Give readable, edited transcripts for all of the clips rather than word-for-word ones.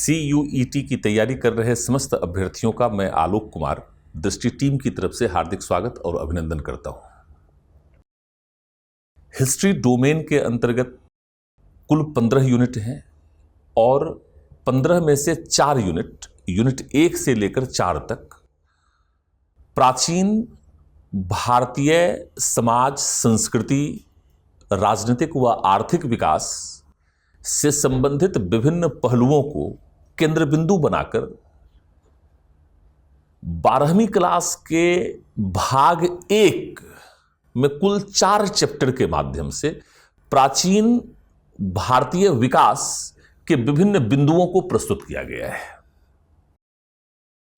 CUET की तैयारी कर रहे समस्त अभ्यर्थियों का मैं आलोक कुमार दृष्टि टीम की तरफ से हार्दिक स्वागत और अभिनंदन करता हूं। हिस्ट्री डोमेन के अंतर्गत कुल 15 यूनिट हैं और 15 में से 4 यूनिट 1 से लेकर 4 तक प्राचीन भारतीय समाज, संस्कृति, राजनीतिक व आर्थिक विकास से संबंधित विभिन्न पहलुओं को केंद्र बिंदु बनाकर 12वीं क्लास के भाग 1 में कुल 4 चैप्टर के माध्यम से प्राचीन भारतीय विकास के विभिन्न बिंदुओं को प्रस्तुत किया गया है,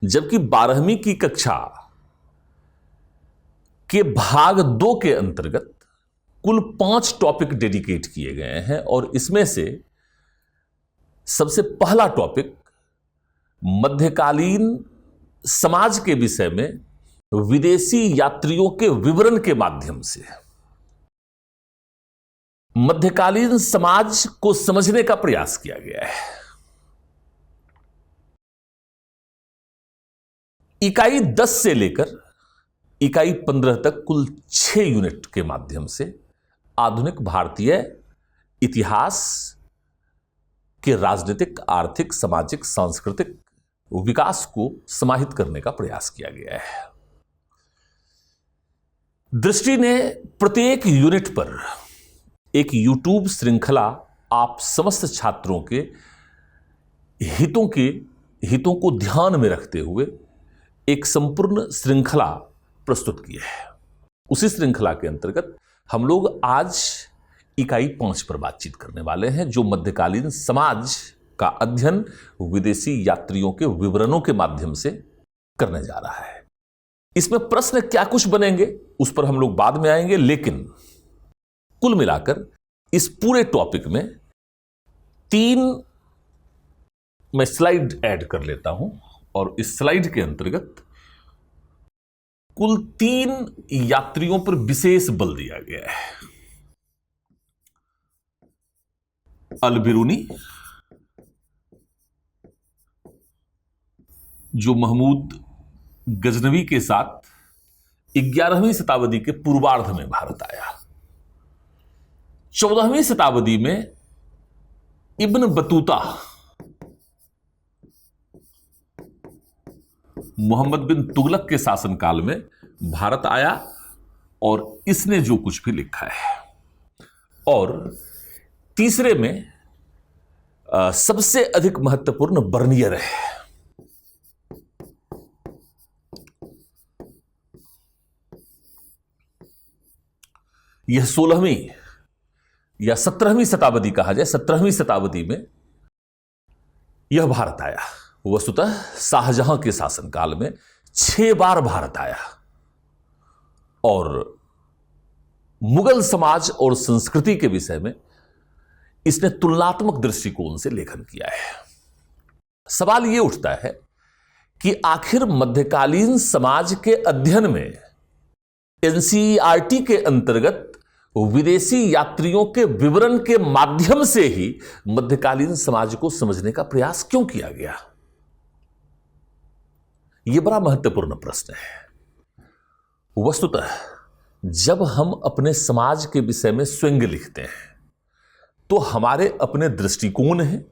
जबकि 12वीं की कक्षा के भाग 2 के अंतर्गत कुल 5 टॉपिक डेडिकेट किए गए हैं और इसमें से सबसे पहला टॉपिक मध्यकालीन समाज के विषय में विदेशी यात्रियों के विवरण के माध्यम से मध्यकालीन समाज को समझने का प्रयास किया गया है। इकाई 10 से लेकर इकाई 15 तक कुल 6 यूनिट के माध्यम से आधुनिक भारतीय इतिहास के राजनीतिक, आर्थिक, सामाजिक, सांस्कृतिक विकास को समाहित करने का प्रयास किया गया है। दृष्टि ने प्रत्येक यूनिट पर एक यूट्यूब श्रृंखला आप समस्त छात्रों के हितों को ध्यान में रखते हुए एक संपूर्ण श्रृंखला प्रस्तुत की है। उसी श्रृंखला के अंतर्गत हम लोग आज इकाई 5 पर बातचीत करने वाले हैं, जो मध्यकालीन समाज का अध्ययन विदेशी यात्रियों के विवरणों के माध्यम से करने जा रहा है। इसमें प्रश्न क्या कुछ बनेंगे उस पर हम लोग बाद में आएंगे, लेकिन कुल मिलाकर इस पूरे टॉपिक में 3 मैं स्लाइड ऐड कर लेता हूं और इस स्लाइड के अंतर्गत कुल 3 यात्रियों पर विशेष बल दिया गया है। अल-बिरूनी, जो महमूद गजनवी के साथ 11वीं शताब्दी के पूर्वार्ध में भारत आया। 14वीं शताब्दी में इब्न बतूता, मोहम्मद बिन तुगलक के शासनकाल में भारत आया और इसने जो कुछ भी लिखा है। और तीसरे में सबसे अधिक महत्वपूर्ण बर्नियर है। यह 16वीं या 17वीं शताब्दी कहा जाए, 17वीं शताब्दी में यह भारत आया। वस्तुतः शाहजहां के शासनकाल में 6 बार भारत आया और मुगल समाज और संस्कृति के विषय में इसने तुलनात्मक दृष्टिकोण से लेखन किया है। सवाल यह उठता है कि आखिर मध्यकालीन समाज के अध्ययन में NCERT के अंतर्गत विदेशी यात्रियों के विवरण के माध्यम से ही मध्यकालीन समाज को समझने का प्रयास क्यों किया गया? यह बड़ा महत्वपूर्ण प्रश्न है। वस्तुतः जब हम अपने समाज के विषय में स्वयं लिखते हैं तो हमारे अपने दृष्टिकोण हैं,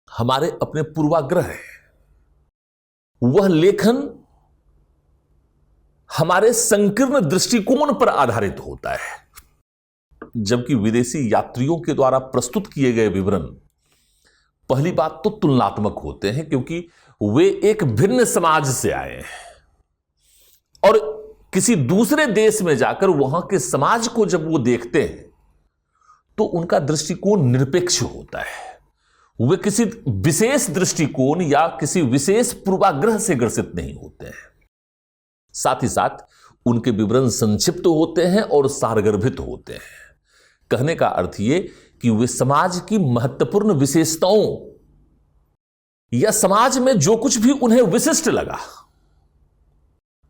हमारे अपने पूर्वाग्रह हैं। वह लेखन हमारे संकीर्ण दृष्टिकोण पर आधारित होता है, जबकि विदेशी यात्रियों के द्वारा प्रस्तुत किए गए विवरण पहली बात तो तुलनात्मक होते हैं, क्योंकि वे एक भिन्न समाज से आए हैं और किसी दूसरे देश में जाकर वहां के समाज को जब वो देखते हैं तो उनका दृष्टिकोण निरपेक्ष होता है। वे किसी विशेष दृष्टिकोण या किसी विशेष पूर्वाग्रह से ग्रसित नहीं होते हैं। साथ ही साथ उनके विवरण संक्षिप्त होते हैं और सारगर्भित होते हैं। कहने का अर्थ यह कि वे समाज की महत्वपूर्ण विशेषताओं या समाज में जो कुछ भी उन्हें विशिष्ट लगा,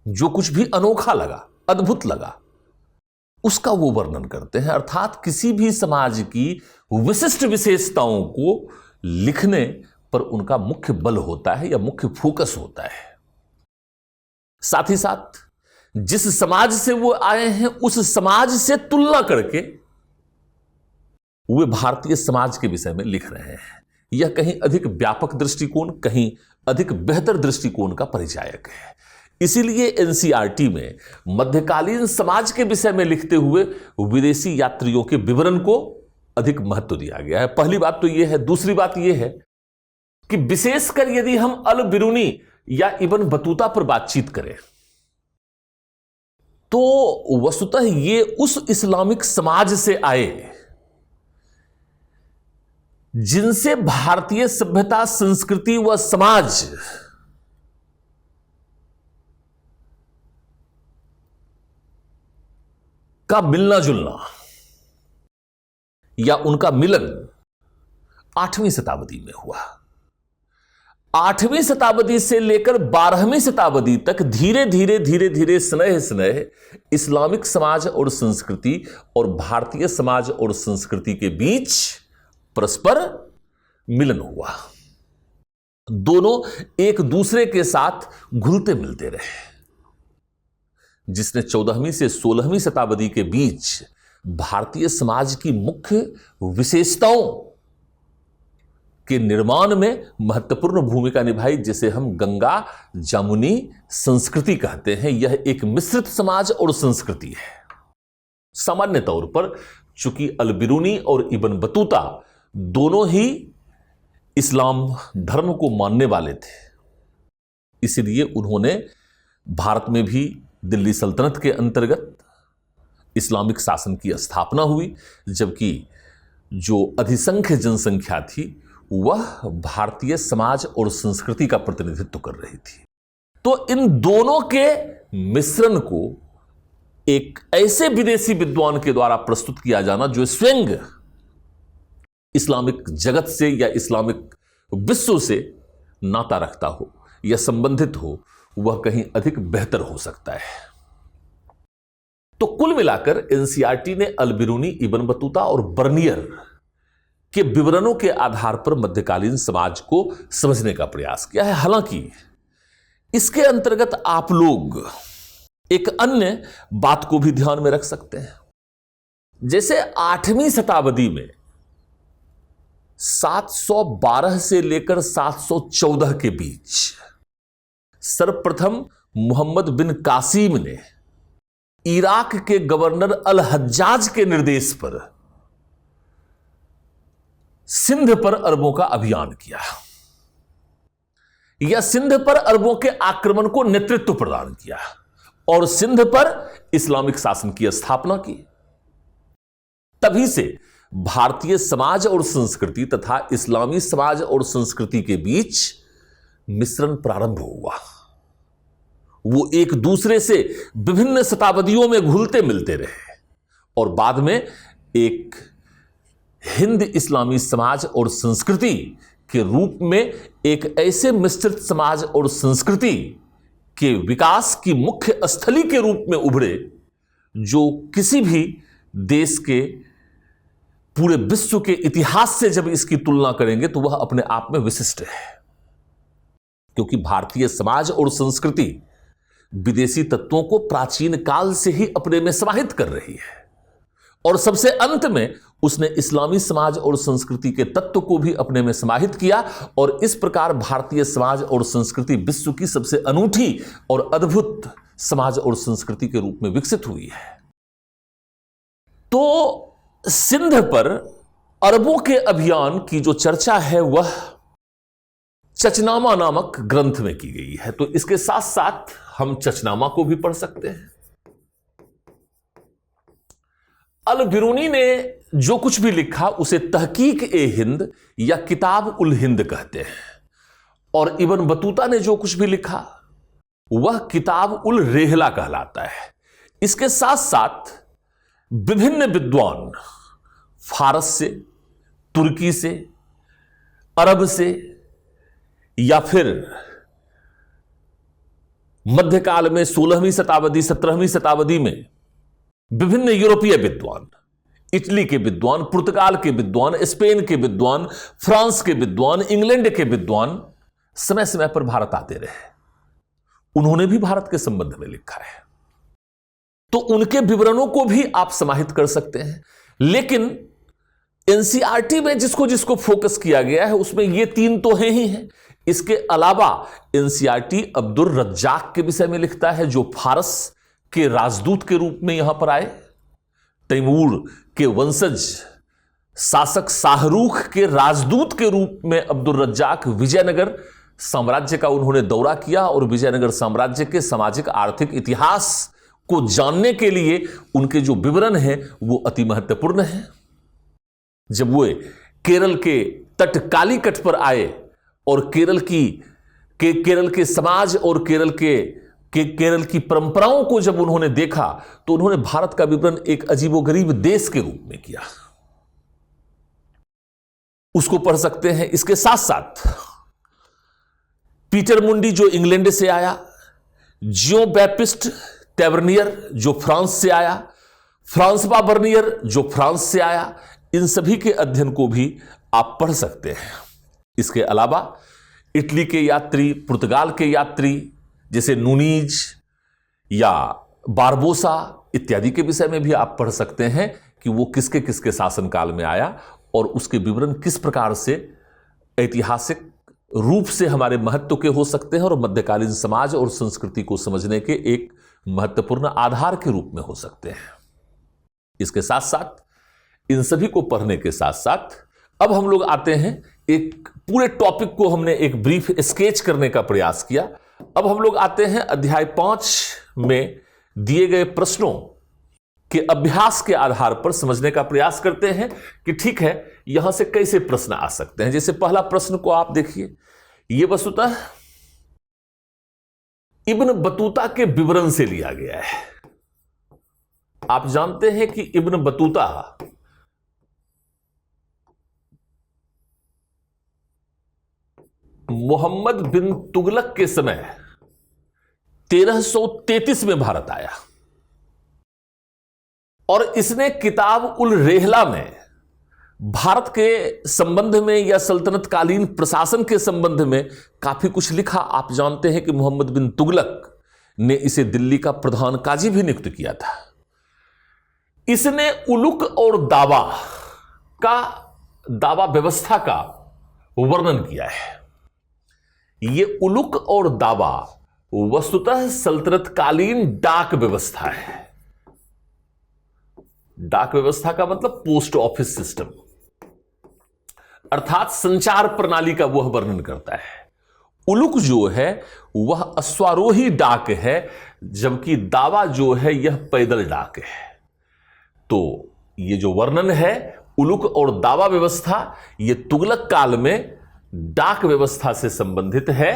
जो कुछ भी अनोखा लगा, अद्भुत लगा, उसका वो वर्णन करते हैं। अर्थात किसी भी समाज की विशिष्ट विशेषताओं को लिखने, पर उनका मुख्य बल होता है या मुख्य फोकस होता है। साथ ही साथ जिस समाज से वो आए हैं उस समाज से तुलना करके वे भारतीय समाज के विषय में लिख रहे हैं। यह कहीं अधिक व्यापक दृष्टिकोण, कहीं अधिक बेहतर दृष्टिकोण का परिचायक है। इसीलिए एनसीईआरटी में मध्यकालीन समाज के विषय में लिखते हुए विदेशी यात्रियों के विवरण को अधिक महत्व दिया गया है। पहली बात तो यह है। दूसरी बात यह है कि विशेषकर यदि हम अल बिरूनी या इब्न बतूता पर बातचीत करें तो वस्तुतः ये उस इस्लामिक समाज से आए जिनसे भारतीय सभ्यता, संस्कृति व समाज का मिलना जुलना या उनका मिलन 8वीं शताब्दी में हुआ। 8वीं शताब्दी से लेकर 12वीं शताब्दी तक धीरे धीरे स्नेह इस्लामिक समाज और संस्कृति और भारतीय समाज और संस्कृति के बीच परस्पर मिलन हुआ। दोनों एक दूसरे के साथ घुलते मिलते रहे, जिसने 14वीं से 16वीं शताब्दी के बीच भारतीय समाज की मुख्य विशेषताओं के निर्माण में महत्वपूर्ण भूमिका निभाई, जिसे हम गंगा जमुनी संस्कृति कहते हैं। यह एक मिश्रित समाज और संस्कृति है। सामान्य तौर पर चूंकि अल बिरूनी और इब्न बतूता दोनों ही इस्लाम धर्म को मानने वाले थे, इसलिए उन्होंने भारत में भी दिल्ली सल्तनत के अंतर्गत इस्लामिक शासन की स्थापना हुई, जबकि जो अधिसंख्य जनसंख्या थी वह भारतीय समाज और संस्कृति का प्रतिनिधित्व कर रही थी। तो इन दोनों के मिश्रण को एक ऐसे विदेशी विद्वान के द्वारा प्रस्तुत किया जाना जो स्वयं इस्लामिक जगत से या इस्लामिक विश्व से नाता रखता हो या संबंधित हो, वह कहीं अधिक बेहतर हो सकता है। तो कुल मिलाकर एनसीईआरटी ने अल बिरूनी, इब्न बतूता और बर्नियर के विवरणों के आधार पर मध्यकालीन समाज को समझने का प्रयास किया है। हालांकि इसके अंतर्गत आप लोग एक अन्य बात को भी ध्यान में रख सकते हैं। जैसे 8वीं शताब्दी में 712 से लेकर 714 के बीच सर्वप्रथम मोहम्मद बिन कासिम ने इराक के गवर्नर अल हज्जाज के निर्देश पर सिंध पर अरबों का अभियान किया या सिंध पर अरबों के आक्रमण को नेतृत्व प्रदान किया और सिंध पर इस्लामिक शासन की स्थापना की। तभी से भारतीय समाज और संस्कृति तथा इस्लामी समाज और संस्कृति के बीच मिश्रण प्रारंभ हुआ। वो एक दूसरे से विभिन्न शताब्दियों में घुलते मिलते रहे और बाद में एक हिंद इस्लामी समाज और संस्कृति के रूप में एक ऐसे मिश्रित समाज और संस्कृति के विकास की मुख्य स्थली के रूप में उभरे जो किसी भी देश के पूरे विश्व के इतिहास से जब इसकी तुलना करेंगे तो वह अपने आप में विशिष्ट है, क्योंकि भारतीय समाज और संस्कृति विदेशी तत्वों को प्राचीन काल से ही अपने में समाहित कर रही है और सबसे अंत में उसने इस्लामी समाज और संस्कृति के तत्व को भी अपने में समाहित किया और इस प्रकार भारतीय समाज और संस्कृति विश्व की सबसे अनूठी और अद्भुत समाज और संस्कृति के रूप में विकसित हुई है। तो सिंध पर अरबों के अभियान की जो चर्चा है वह चचनामा नामक ग्रंथ में की गई है। तो इसके साथ साथ हम चचनामा को भी पढ़ सकते हैं। अल बिरूनी ने जो कुछ भी लिखा उसे तहकीक ए हिंद या किताब उल हिंद कहते हैं और इब्न बतूता ने जो कुछ भी लिखा वह किताब उल रेहला कहलाता है। इसके साथ साथ विभिन्न विद्वान फारस से, तुर्की से, अरब से या फिर मध्यकाल में 16वीं शताब्दी 17वीं शताब्दी में विभिन्न यूरोपीय विद्वान इटली के विद्वान, पुर्तगाल के विद्वान, स्पेन के विद्वान, फ्रांस के विद्वान, इंग्लैंड के विद्वान समय समय पर भारत आते रहे। उन्होंने भी भारत के संबंध में लिखा है, तो उनके विवरणों को भी आप समाहित कर सकते हैं। लेकिन एनसीईआरटी में जिसको जिसको फोकस किया गया है उसमें ये तीन तो हैं ही हैं। इसके अलावा एनसीईआरटी अब्दुल रज्जाक के विषय में लिखता है, जो फारस के राजदूत के रूप में यहां पर आए। तैमूर के वंशज शासक शाहरुख के राजदूत के रूप में अब्दुल रज्जाक विजयनगर साम्राज्य का उन्होंने दौरा किया और विजयनगर साम्राज्य के सामाजिक आर्थिक इतिहास को जानने के लिए उनके जो विवरण हैं वो अति महत्वपूर्ण हैं। जब वे केरल के तट कालीकट पर आए और केरल के समाज और केरल की परंपराओं को जब उन्होंने देखा तो उन्होंने भारत का विवरण एक अजीबोगरीब देश के रूप में किया। उसको पढ़ सकते हैं। इसके साथ साथ पीटर मुंडी जो इंग्लैंड से आया, जियो बैप्टिस्ट टैवर्नियर जो फ्रांस से आया, फ्रांसवा बर्नियर जो फ्रांस से आया, इन सभी के अध्ययन को भी आप पढ़ सकते हैं। इसके अलावा इटली के यात्री, पुर्तगाल के यात्री जैसे नूनीज या बारबोसा इत्यादि के विषय में भी आप पढ़ सकते हैं कि वो किसके किसके शासनकाल में आया और उसके विवरण किस प्रकार से ऐतिहासिक रूप से हमारे महत्व के हो सकते हैं और मध्यकालीन समाज और संस्कृति को समझने के एक महत्वपूर्ण आधार के रूप में हो सकते हैं। इसके साथ साथ इन सभी को पढ़ने के साथ साथ अब हम लोग आते हैं, एक पूरे टॉपिक को हमने एक ब्रीफ स्केच करने का प्रयास किया। अब हम लोग आते हैं अध्याय 5 में दिए गए प्रश्नों के अभ्यास के आधार पर समझने का प्रयास करते हैं कि ठीक है यहां से कैसे प्रश्न आ सकते हैं। जैसे पहला प्रश्न को आप देखिए, यह वस्तुतः इब्न बतूता के विवरण से लिया गया है। आप जानते हैं कि इब्न बतूता मोहम्मद बिन तुगलक के समय 1333 में भारत आया और इसने किताब उल रेहला में भारत के संबंध में या सल्तनत कालीन प्रशासन के संबंध में काफी कुछ लिखा। आप जानते हैं कि मोहम्मद बिन तुगलक ने इसे दिल्ली का प्रधान काजी भी नियुक्त किया था। इसने उलुक और दावा व्यवस्था का वर्णन किया है। यह उलुक और दावा वस्तुतः सल्तनत कालीन डाक व्यवस्था है। डाक व्यवस्था का मतलब पोस्ट ऑफिस सिस्टम, अर्थात संचार प्रणाली का वह वर्णन करता है। उलुक जो है वह अश्वारोही डाक है, जबकि दावा जो है यह पैदल डाक है। तो यह जो वर्णन है उलुक और दावा व्यवस्था, यह तुगलक काल में डाक व्यवस्था से संबंधित है।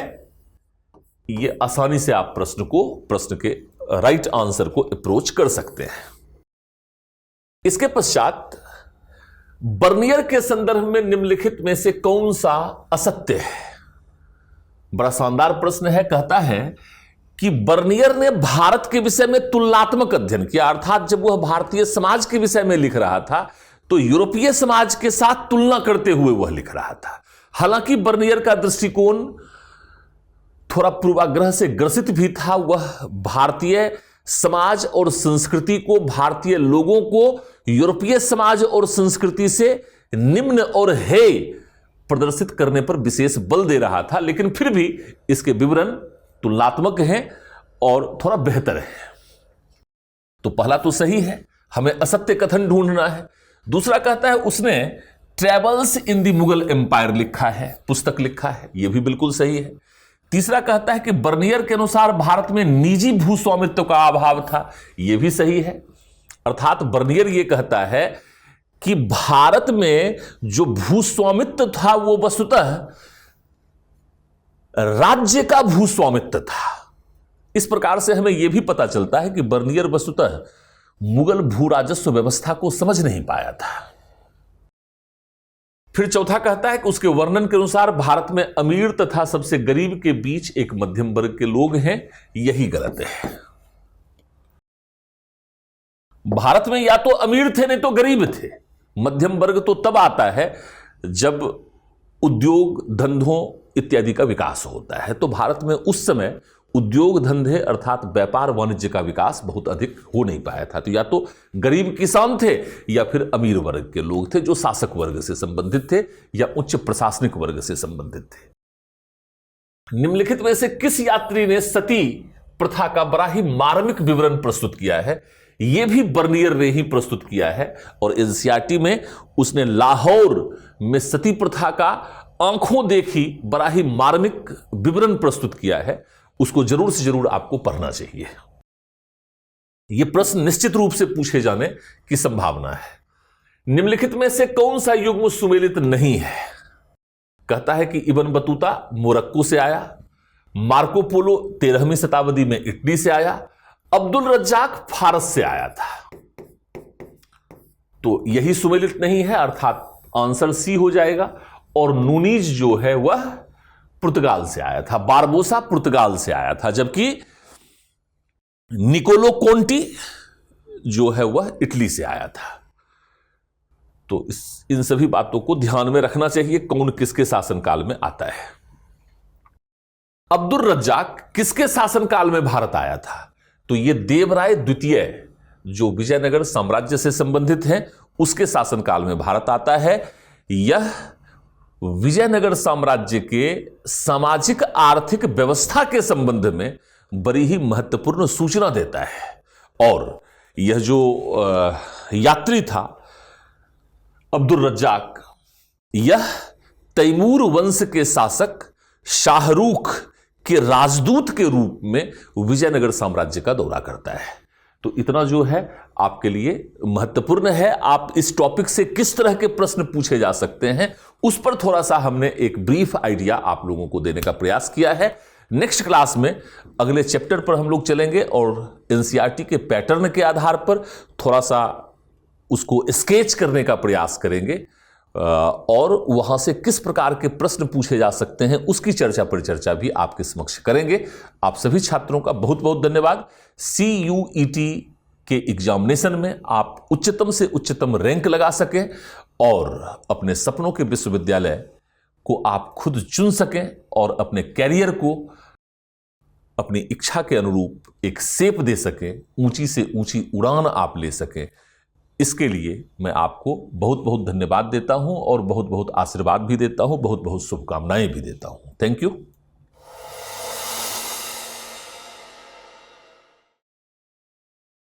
यह आसानी से आप प्रश्न के राइट आंसर को अप्रोच कर सकते हैं। इसके पश्चात बर्नियर के संदर्भ में निम्नलिखित में से कौन सा असत्य है? बड़ा शानदार प्रश्न है। कहता है कि बर्नियर ने भारत के विषय में तुलनात्मक अध्ययन किया, अर्थात जब वह भारतीय समाज के विषय में लिख रहा था तो यूरोपीय समाज के साथ तुलना करते हुए वह लिख रहा था। हालांकि बर्नियर का दृष्टिकोण थोड़ा पूर्वाग्रह से ग्रसित भी था। वह भारतीय समाज और संस्कृति को, भारतीय लोगों को यूरोपीय समाज और संस्कृति से निम्न और हेय प्रदर्शित करने पर विशेष बल दे रहा था, लेकिन फिर भी इसके विवरण तुलनात्मक हैं और थोड़ा बेहतर है। तो पहला तो सही है, हमें असत्य कथन ढूंढना है। दूसरा कहता है उसने travels in the Mughal empire लिखा है, पुस्तक लिखा है, यह भी बिल्कुल सही है। तीसरा कहता है कि बर्नियर के अनुसार भारत में निजी भूस्वामित्व का अभाव था, यह भी सही है। अर्थात बर्नियर यह कहता है कि भारत में जो भूस्वामित्व था वो वस्तुतः राज्य का भूस्वामित्व था। इस प्रकार से हमें यह भी पता चलता है कि बर्नियर वस्तुतः मुगल भू राजस्व व्यवस्था को समझ नहीं पाया था। फिर चौथा कहता है कि उसके वर्णन के अनुसार भारत में अमीर तथा सबसे गरीब के बीच एक मध्यम वर्ग के लोग हैं, यही गलत है। भारत में या तो अमीर थे नहीं तो गरीब थे। मध्यम वर्ग तो तब आता है जब उद्योग धंधों इत्यादि का विकास होता है। तो भारत में उस समय उद्योग धंधे अर्थात व्यापार वाणिज्य का विकास बहुत अधिक हो नहीं पाया था। तो या तो गरीब किसान थे या फिर अमीर वर्ग के लोग थे जो शासक वर्ग से संबंधित थे या उच्च प्रशासनिक वर्ग से संबंधित थे। निम्नलिखित में से किस यात्री ने सती प्रथा का बड़ा ही मार्मिक विवरण प्रस्तुत किया है? यह भी बर्नियर ने ही प्रस्तुत किया है और एनसीईआरटी में उसने लाहौर में सती प्रथा का आंखों देखी बड़ा ही मार्मिक विवरण प्रस्तुत किया है। उसको जरूर से जरूर आपको पढ़ना चाहिए। यह प्रश्न निश्चित रूप से पूछे जाने की संभावना है। निम्नलिखित में से कौन सा युग्म सुमेलित नहीं है? कहता है कि इब्न बतूता मोरक्को से आया, मार्को पोलो 13वीं शताब्दी में इटली से आया, अब्दुल रज्जाक फारस से आया था। तो यही सुमेलित नहीं है, अर्थात आंसर सी हो जाएगा। और नूनीज जो है वह पुर्तगाल से आया था, बारबोसा पुर्तगाल से आया था, जबकि निकोलो कोंटी जो है वह इटली से आया था। तो इन सभी बातों को ध्यान में रखना चाहिए, कौन किसके शासनकाल में आता है। अब्दुल रज्जाक किसके शासनकाल में भारत आया था? तो यह देवराय द्वितीय जो विजयनगर साम्राज्य से संबंधित हैं उसके शासनकाल में भारत आता है। यह विजयनगर साम्राज्य के सामाजिक आर्थिक व्यवस्था के संबंध में बड़ी ही महत्वपूर्ण सूचना देता है। और यह जो यात्री था अब्दुल रज्जाक, यह तैमूर वंश के शासक शाहरुख के राजदूत के रूप में विजयनगर साम्राज्य का दौरा करता है। तो इतना जो है आपके लिए महत्वपूर्ण है। आप इस टॉपिक से किस तरह के प्रश्न पूछे जा सकते हैं उस पर थोड़ा सा हमने एक ब्रीफ आइडिया आप लोगों को देने का प्रयास किया है। नेक्स्ट क्लास में अगले चैप्टर पर हम लोग चलेंगे और एनसीईआरटी के पैटर्न के आधार पर थोड़ा सा उसको स्केच करने का प्रयास करेंगे और वहां से किस प्रकार के प्रश्न पूछे जा सकते हैं उसकी चर्चा परिचर्चा भी आपके समक्ष करेंगे। आप सभी छात्रों का बहुत बहुत धन्यवाद। CUET के एग्जामिनेशन में आप उच्चतम से उच्चतम रैंक लगा सकें और अपने सपनों के विश्वविद्यालय को आप खुद चुन सकें और अपने कैरियर को अपनी इच्छा के अनुरूप एक शेप दे सकें, ऊंची से ऊंची उड़ान आप ले सकें। इसके लिए मैं आपको बहुत बहुत धन्यवाद देता हूं और बहुत बहुत आशीर्वाद भी देता हूं, बहुत बहुत शुभकामनाएं भी देता हूं। Thank you.